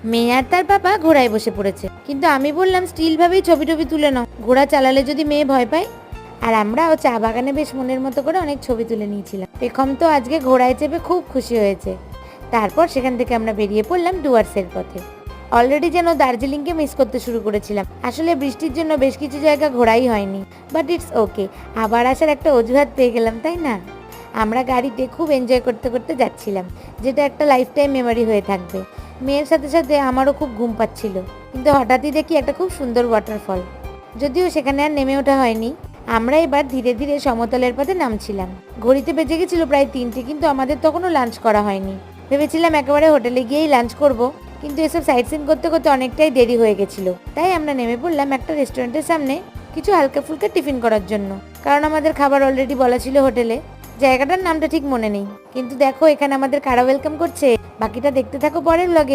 মেয়ে আর তার বাবা ঘোড়ায় বসে পড়েছে, কিন্তু আমি বললাম স্টিল ভাবেই ছবি টবি তুলে নাও, ঘোড়া চালালে যদি মেয়ে ভয় পায়। আর আমরাও চা বাগানে বেশ মনের মতো করে অনেক ছবি তুলে নিয়েছিলাম। পেখম তো আজকে ঘোড়ায় চেপে খুব খুশি হয়েছে। তারপর সেখান থেকে আমরা বেরিয়ে পড়লাম ডুয়ার্সের পথে। অলরেডি যেন দার্জিলিংকে মিস করতে শুরু করেছিলাম। আসলে বৃষ্টির জন্য বেশ কিছু জায়গা ঘোরাই হয়নি, বাট ইটস ওকে, আবার আসার একটা অজুহাত পেয়ে গেলাম, তাই না? আমরা গাড়িতে খুব এনজয় করতে করতে যাচ্ছিলাম, যেটা একটা লাইফ টাইম মেমোরি হয়ে থাকবে। মেয়ের সাথে সাথে আমারও খুব ঘুম পাচ্ছিল, কিন্তু হঠাৎই দেখি একটা খুব সুন্দর ওয়াটারফল। যদিও সেখানে আর নেমে ওঠা হয়নি। আমরা এবার ধীরে ধীরে সমতলের পথে নামছিলাম। ঘড়িতে বেজে গেছিল প্রায় 3টে, কিন্তু আমাদের তখনও লাঞ্চ করা হয়নি। ভেবেছিলাম একেবারে হোটেলে গিয়েই লাঞ্চ করব, কিন্তু এসব সাইট সিন করতে করতে অনেকটাই দেরি হয়ে গেছিল। তাই আমরা নেমে পড়লাম একটা রেস্টুরেন্টের সামনে কিছু হালকা ফুলকা টিফিন করার জন্য, কারণ আমাদের খাবার অলরেডি বলা ছিল হোটেলে। জায়গাটার নামটা ঠিক মনে নেই, কিন্তু দেখো এখানে আমাদের কারা ওয়েলকাম করছে। বাকিটা দেখতে থাকো পরের ব্লগে।